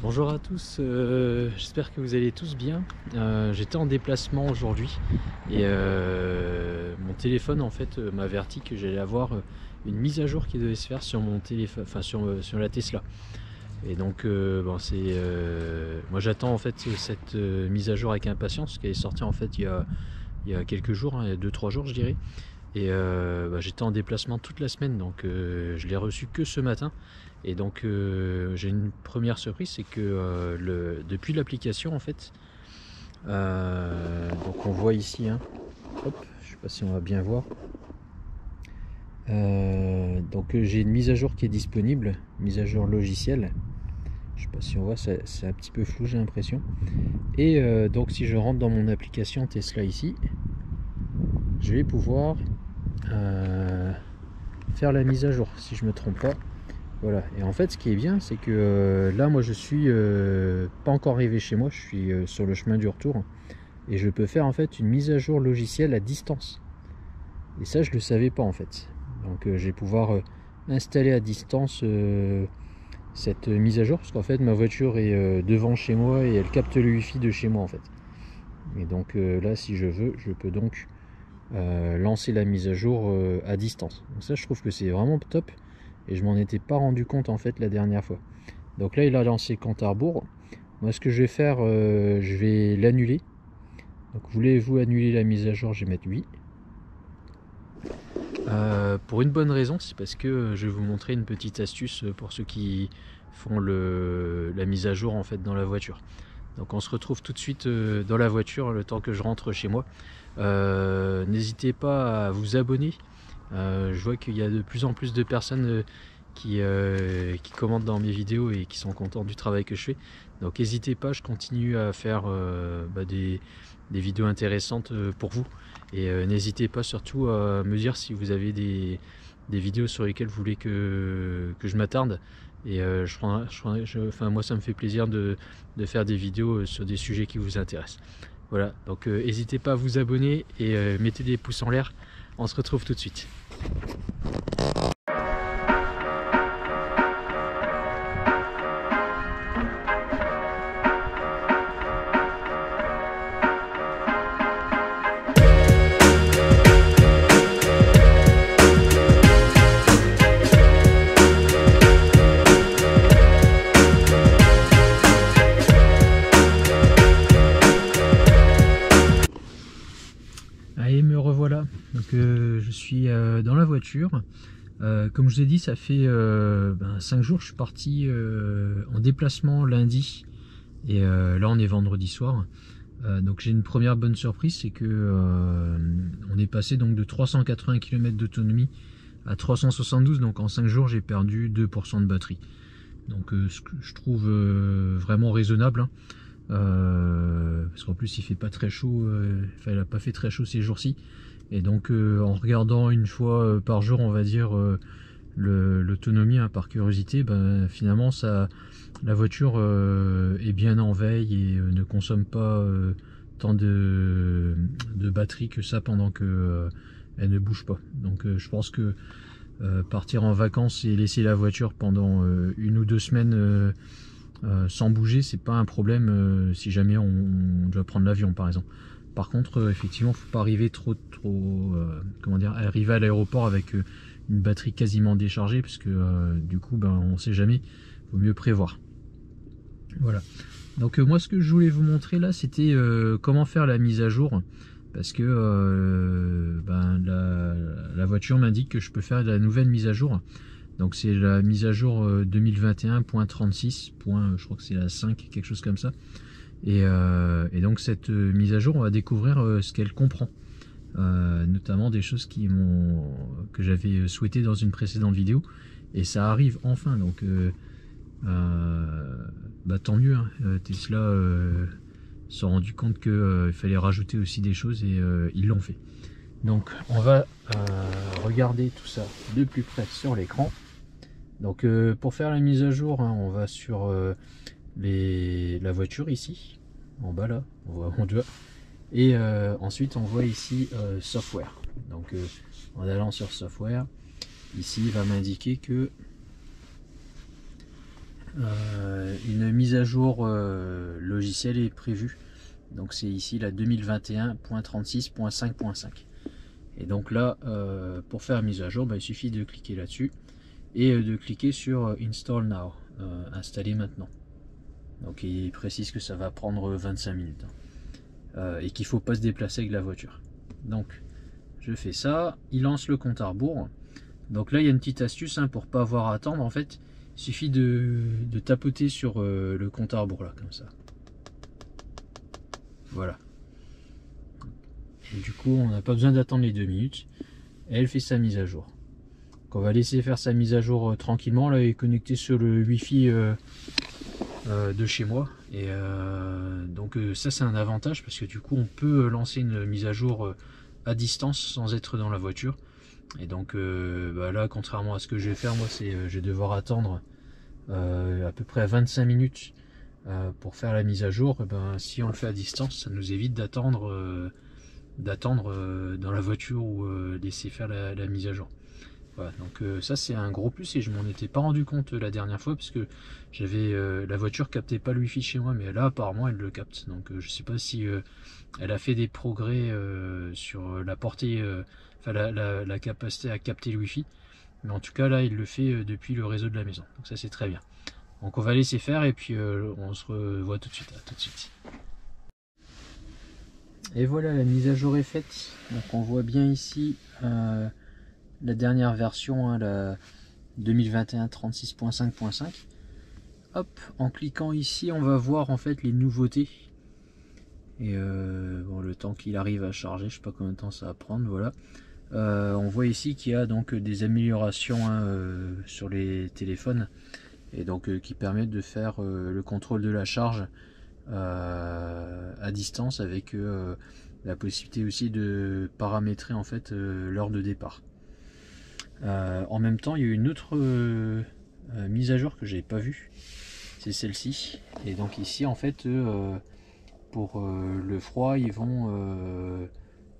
Bonjour à tous, j'espère que vous allez tous bien. J'étais en déplacement aujourd'hui et mon téléphone en fait m'a averti que j'allais avoir une mise à jour qui devait se faire sur mon téléphone, enfin sur la Tesla. Et donc bon, moi j'attends en fait cette mise à jour avec impatience parce qu'elle est sortie en fait il y a quelques jours, hein, il y a 2-3 jours je dirais. Et j'étais en déplacement toute la semaine, donc je l'ai reçu que ce matin. Et donc j'ai une première surprise, c'est que depuis l'application en fait, donc on voit ici, hein, hop, je sais pas si on va bien voir. Donc j'ai une mise à jour qui est disponible, mise à jour logicielle. Je sais pas si on voit, c'est un petit peu flou, j'ai l'impression. Et donc si je rentre dans mon application Tesla ici, je vais pouvoir faire la mise à jour si je me trompe pas. Voilà, et en fait ce qui est bien c'est que là moi je suis pas encore arrivé chez moi, je suis sur le chemin du retour et je peux faire en fait une mise à jour logicielle à distance. Et ça je le savais pas en fait. Donc je vais pouvoir installer à distance cette mise à jour parce qu'en fait ma voiture est devant chez moi et elle capte le wifi de chez moi en fait. Et donc là si je veux je peux donc lancer la mise à jour à distance. Donc ça je trouve que c'est vraiment top. Et je m'en étais pas rendu compte en fait la dernière fois. Donc là il a lancé compte à rebours. Moi ce que je vais faire, je vais l'annuler. Donc voulez-vous annuler la mise à jour, je vais mettre oui. Pour une bonne raison, c'est parce que je vais vous montrer une petite astuce pour ceux qui font la mise à jour en fait dans la voiture. Donc on se retrouve tout de suite dans la voiture le temps que je rentre chez moi. N'hésitez pas à vous abonner. Je vois qu'il y a de plus en plus de personnes qui commentent dans mes vidéos et qui sont contents du travail que je fais. Donc n'hésitez pas, je continue à faire des vidéos intéressantes pour vous. Et n'hésitez pas surtout à me dire si vous avez des vidéos sur lesquelles vous voulez que je m'attarde. Et moi ça me fait plaisir de faire des vidéos sur des sujets qui vous intéressent. Voilà, donc n'hésitez pas à vous abonner et mettez des pouces en l'air. On se retrouve tout de suite. Allez, me revoilà. Donc je suis dans la voiture. Comme je vous ai dit, ça fait 5 jours. Je suis parti en déplacement lundi. Et là, on est vendredi soir. Donc j'ai une première bonne surprise, c'est que on est passé donc de 380 km d'autonomie à 372. Donc en 5 jours, j'ai perdu 2% de batterie. Donc ce que je trouve vraiment raisonnable, hein. Parce qu'en plus il fait pas très chaud, il n'a pas fait très chaud ces jours-ci, et donc en regardant une fois par jour on va dire l'autonomie, hein, par curiosité, finalement la voiture est bien en veille et ne consomme pas tant de batterie que ça pendant que elle ne bouge pas. Donc je pense que partir en vacances et laisser la voiture pendant 1 ou 2 semaines sans bouger, c'est pas un problème si jamais on doit prendre l'avion par exemple. Par contre effectivement faut pas arriver comment dire, arriver à l'aéroport avec une batterie quasiment déchargée, parce que du coup on sait jamais, vaut mieux prévoir. Voilà, donc moi ce que je voulais vous montrer là, c'était comment faire la mise à jour, parce que la voiture m'indique que je peux faire la nouvelle mise à jour. Donc c'est la mise à jour 2021.36, je crois que c'est la 5, quelque chose comme ça. Et donc cette mise à jour, on va découvrir ce qu'elle comprend. Notamment des choses que j'avais souhaité dans une précédente vidéo. Et ça arrive enfin, donc tant mieux, hein. Tesla s'est rendu compte qu'il fallait rajouter aussi des choses, et ils l'ont fait. Donc on va regarder tout ça de plus près sur l'écran. Donc pour faire la mise à jour, hein, on va sur la voiture ici, en bas là, on voit mon doigt. Et ensuite on voit ici software. Donc en allant sur software, ici il va m'indiquer que une mise à jour logicielle est prévue. Donc c'est ici la 2021.36.5.5. Et donc là, pour faire la mise à jour, il suffit de cliquer là-dessus et de cliquer sur Install Now, installer maintenant. Donc il précise que ça va prendre 25 minutes et qu'il ne faut pas se déplacer avec la voiture. Donc je fais ça, il lance le compte à rebours. Donc là il y a une petite astuce pour pas avoir à attendre. En fait, il suffit de tapoter sur le compte à rebours là, comme ça. Voilà. Et du coup on n'a pas besoin d'attendre les 2 minutes. Et elle fait sa mise à jour. Donc on va laisser faire sa mise à jour tranquillement. Là elle est connectée sur le Wi-Fi de chez moi. Et donc ça c'est un avantage parce que du coup on peut lancer une mise à jour à distance sans être dans la voiture. Et donc là, contrairement à ce que je vais faire, moi c'est je vais devoir attendre à peu près 25 minutes pour faire la mise à jour. Et si on le fait à distance, ça nous évite d'attendre dans la voiture ou laisser faire la mise à jour. Voilà, donc ça c'est un gros plus et je m'en étais pas rendu compte la dernière fois parce que j'avais la voiture captait pas le wifi chez moi, mais là apparemment elle le capte. Donc je sais pas si elle a fait des progrès sur la portée, la capacité à capter le wifi, mais en tout cas là il le fait depuis le réseau de la maison. Donc ça c'est très bien. Donc on va laisser faire et puis on se revoit tout de suite. À tout de suite. Et voilà, la mise à jour est faite. Donc on voit bien ici la dernière version, la 2021.36.5.5. Hop, en cliquant ici, on va voir en fait les nouveautés. Et bon, le temps qu'il arrive à charger, je sais pas combien de temps ça va prendre. Voilà. On voit ici qu'il y a donc des améliorations sur les téléphones et donc qui permettent de faire le contrôle de la charge à distance avec la possibilité aussi de paramétrer en fait l'heure de départ. En même temps, il y a une autre mise à jour que j'avais pas vue, c'est celle-ci. Et donc ici, en fait, pour le froid, ils vont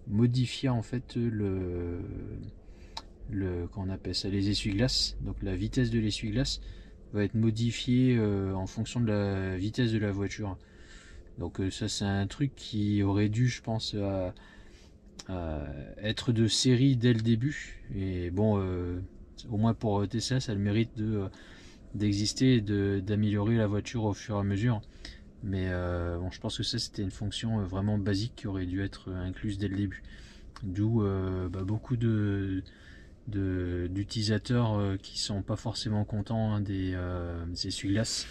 modifier en fait qu'on appelle ça, les essuie-glaces. Donc la vitesse de l'essuie-glace va être modifiée en fonction de la vitesse de la voiture. Donc ça, c'est un truc qui aurait dû, je pense, être de série dès le début. Et bon, au moins pour Tesla, ça a le mérite d'exister et d'améliorer la voiture au fur et à mesure. Mais bon, je pense que ça c'était une fonction vraiment basique qui aurait dû être incluse dès le début. D'où beaucoup d'utilisateurs qui sont pas forcément contents des essuie-glaces.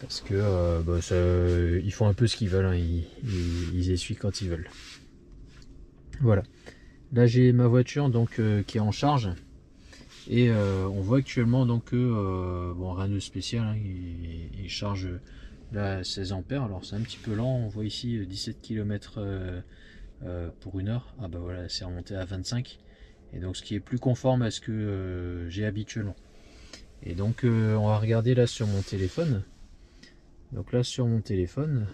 Parce que ils font un peu ce qu'ils veulent, ils essuient quand ils veulent. Voilà. Là j'ai ma voiture donc qui est en charge. Et on voit actuellement donc bon, rien de spécial, il charge là 16 ampères. Alors c'est un petit peu lent, on voit ici 17 km pour 1 heure. Ah bah voilà, c'est remonté à 25, et donc ce qui est plus conforme à ce que j'ai habituellement. Et donc on va regarder là sur mon téléphone. Donc là sur mon téléphone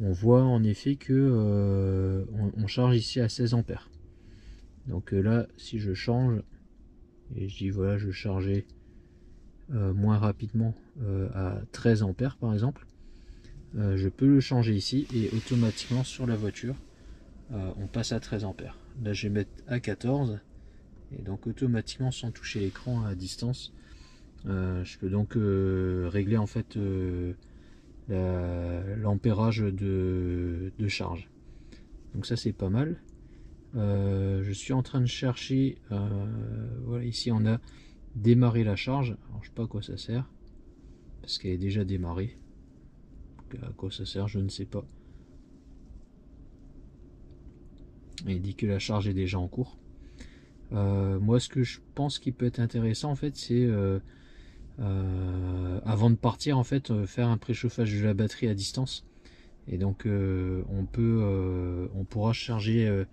on voit en effet que on charge ici à 16 ampères. Donc là si je change et je dis voilà, je chargeais moins rapidement à 13 ampères par exemple, je peux le changer ici et automatiquement sur la voiture on passe à 13 ampères. Là je vais mettre à 14 et donc automatiquement sans toucher l'écran à distance je peux donc régler en fait l'ampérage de charge. Donc ça c'est pas mal. Je suis en train de chercher voilà, ici on a démarrer la charge. Alors je sais pas à quoi ça sert parce qu'elle est déjà démarrée. Donc, à quoi ça sert, je ne sais pas. Il dit que la charge est déjà en cours. Moi ce que je pense qui peut être intéressant en fait, c'est avant de partir en fait faire un préchauffage de la batterie à distance. Et donc on pourra charger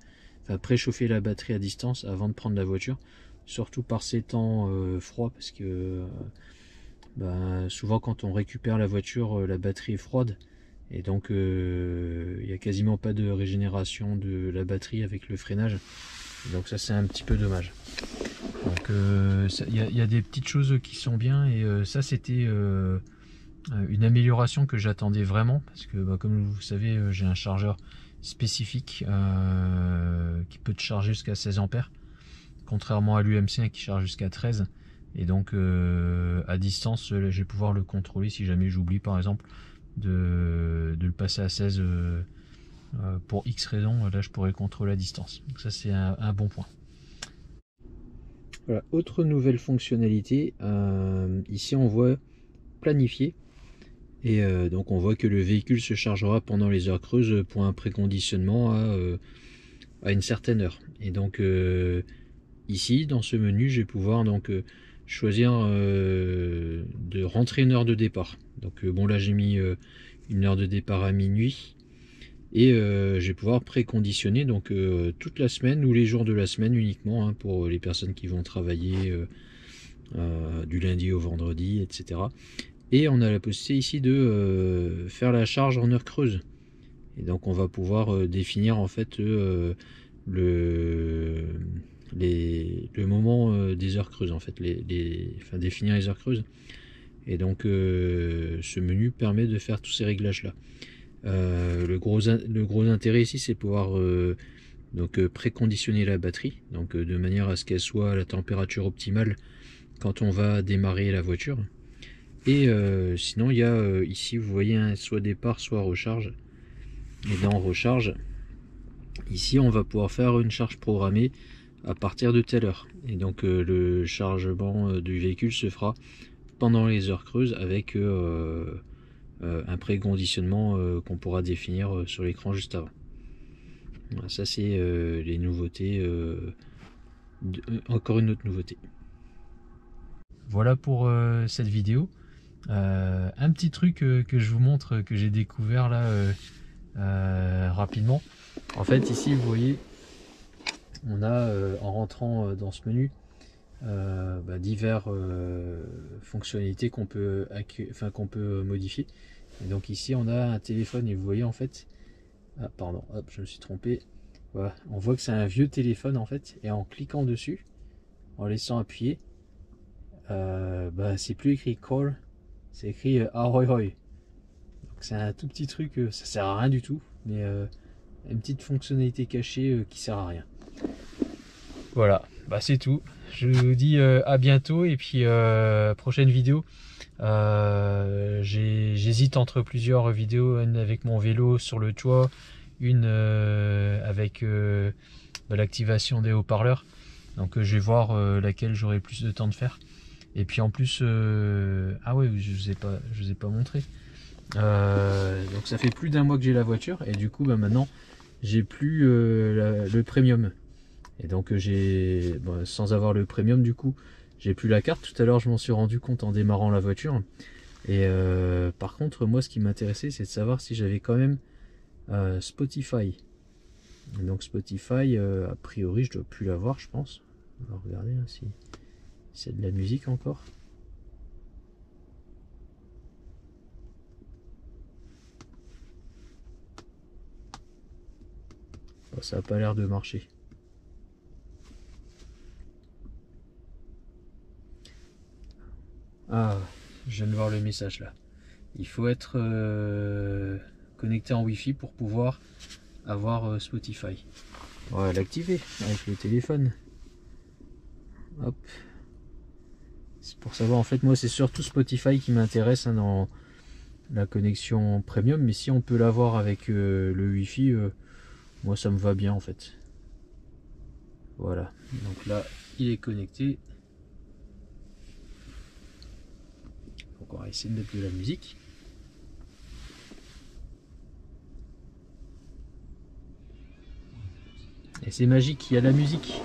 préchauffer la batterie à distance avant de prendre la voiture, surtout par ces temps froids, parce que souvent quand on récupère la voiture la batterie est froide et donc il n'y a quasiment pas de régénération de la batterie avec le freinage, donc ça c'est un petit peu dommage. Donc il y a des petites choses qui sont bien, et ça c'était une amélioration que j'attendais vraiment, parce que comme vous savez, j'ai un chargeur spécifique qui peut te charger jusqu'à 16 ampères, contrairement à l'UMC qui charge jusqu'à 13. Et donc à distance, je vais pouvoir le contrôler si jamais j'oublie par exemple de le passer à 16 pour X raison. Là je pourrais le contrôler à distance. Donc ça c'est un bon point. Voilà, autre nouvelle fonctionnalité, ici on voit planifier, et donc on voit que le véhicule se chargera pendant les heures creuses pour un préconditionnement à une certaine heure. Et donc ici dans ce menu je vais pouvoir donc choisir de rentrer une heure de départ. Donc bon, là j'ai mis une heure de départ à minuit, et je vais pouvoir préconditionner donc toute la semaine ou les jours de la semaine uniquement, hein, pour les personnes qui vont travailler du lundi au vendredi, etc. Et on a la possibilité ici de faire la charge en heure creuse. Et donc on va pouvoir définir en fait le moment des heures creuses, en fait, enfin, définir les heures creuses. Et donc ce menu permet de faire tous ces réglages là. Le gros intérêt ici, c'est pouvoir donc préconditionner la batterie, donc de manière à ce qu'elle soit à la température optimale quand on va démarrer la voiture. Et sinon il y a ici, vous voyez, hein, soit départ soit recharge. Et dans recharge, ici on va pouvoir faire une charge programmée à partir de telle heure. Et donc le chargement du véhicule se fera pendant les heures creuses avec un préconditionnement qu'on pourra définir sur l'écran juste avant. Voilà, ça c'est les nouveautés, encore une autre nouveauté. Voilà pour cette vidéo. Un petit truc que je vous montre, que j'ai découvert là rapidement. En fait ici vous voyez, on a en rentrant dans ce menu diverses fonctionnalités qu'on peut modifier. Et donc ici on a un téléphone, et vous voyez en fait, ah pardon, hop, je me suis trompé. Voilà, on voit que c'est un vieux téléphone en fait, et en cliquant dessus, en laissant appuyer, c'est plus écrit call, c'est écrit ahoy hoy. Donc c'est un tout petit truc, ça sert à rien du tout, mais une petite fonctionnalité cachée qui sert à rien. Voilà, c'est tout. Je vous dis à bientôt, et puis prochaine vidéo. J'hésite entre plusieurs vidéos, une avec mon vélo sur le toit, une avec l'activation des haut-parleurs. Donc je vais voir laquelle j'aurai plus de temps de faire. Et puis en plus, ah ouais, je vous ai pas montré. Donc ça fait plus d'un mois que j'ai la voiture, et du coup maintenant j'ai plus le premium. Et donc sans avoir le premium, du coup j'ai plus la carte. Tout à l'heure je m'en suis rendu compte en démarrant la voiture. Et par contre moi ce qui m'intéressait, c'est de savoir si j'avais quand même Spotify. Et donc Spotify, a priori je dois plus l'avoir, je pense. On va regarder hein, si c'est de la musique encore. Bon, ça n'a pas l'air de marcher. Ah, je viens de voir le message là. Il faut être connecté en Wi-Fi pour pouvoir avoir Spotify. On va l'activer avec le téléphone. Hop. C'est pour savoir, en fait, moi c'est surtout Spotify qui m'intéresse hein, dans la connexion premium. Mais si on peut l'avoir avec le Wi-Fi, moi ça me va bien en fait. Voilà. Donc là, il est connecté. On va essayer de mettre de la musique. Et c'est magique, il y a la musique.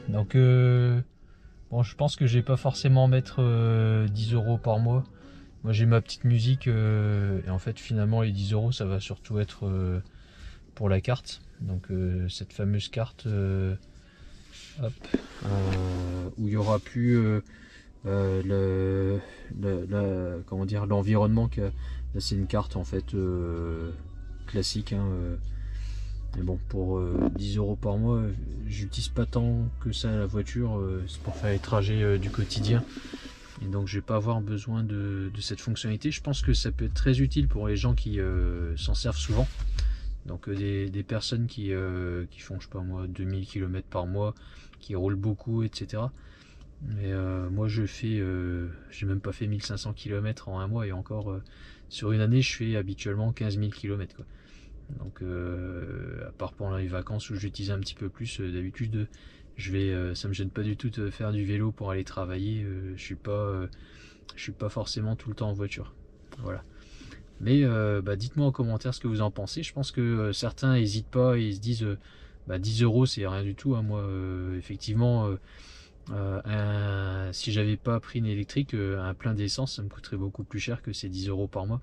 Donc bon, je pense que je vais pas forcément mettre 10 € par mois. Moi j'ai ma petite musique et en fait finalement les 10 € ça va surtout être pour la carte. Donc cette fameuse carte hop, où il y aura plus comment dire, l'environnement. Là c'est une carte en fait classique hein, Mais bon, pour 10 € par mois, j'utilise pas tant que ça la voiture, c'est pour faire les trajets du quotidien. Et donc je vais pas avoir besoin de cette fonctionnalité. Je pense que ça peut être très utile pour les gens qui s'en servent souvent. Donc des personnes qui font, je sais pas moi, 2000 km par mois, qui roulent beaucoup, etc. Mais moi j'ai même pas fait 1500 km en un mois, et encore sur une année je fais habituellement 15 000 km quoi. Donc à part pendant les vacances où j'utilise un petit peu plus, d'habitude ça me gêne pas du tout de faire du vélo pour aller travailler. Je suis pas forcément tout le temps en voiture. Voilà. Mais dites-moi en commentaire ce que vous en pensez. Je pense que certains n'hésitent pas et ils se disent 10 € c'est rien du tout, hein. Moi effectivement si j'avais pas pris une électrique, un plein d'essence ça me coûterait beaucoup plus cher que ces 10 € par mois.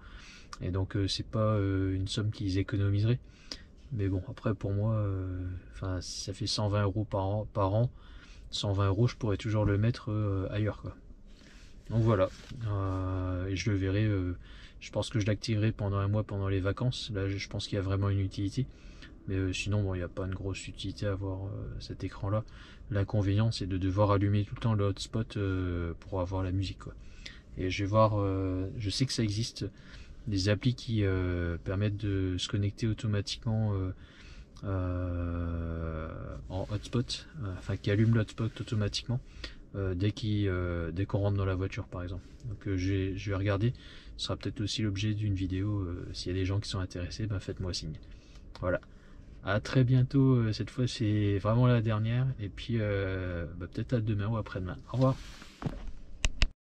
Et donc c'est pas une somme qu'ils économiseraient. Mais bon, après pour moi, ça fait 120 € par an. 120 € je pourrais toujours le mettre ailleurs quoi. Donc voilà, et je le verrai, je pense que je l'activerai pendant un mois pendant les vacances. Là je pense qu'il y a vraiment une utilité. Mais sinon bon, il n'y a pas une grosse utilité à avoir cet écran là. L'inconvénient c'est de devoir allumer tout le temps le hotspot pour avoir la musique quoi. Et je vais voir, je sais que ça existe, des applis qui permettent de se connecter automatiquement en hotspot, enfin qui allument l'hotspot automatiquement dès qu'on rentre dans la voiture par exemple. Donc je vais regarder, ce sera peut-être aussi l'objet d'une vidéo. S'il y a des gens qui sont intéressés, faites-moi signe. Voilà, à très bientôt. Cette fois c'est vraiment la dernière, et puis peut-être à demain ou après-demain. Au revoir.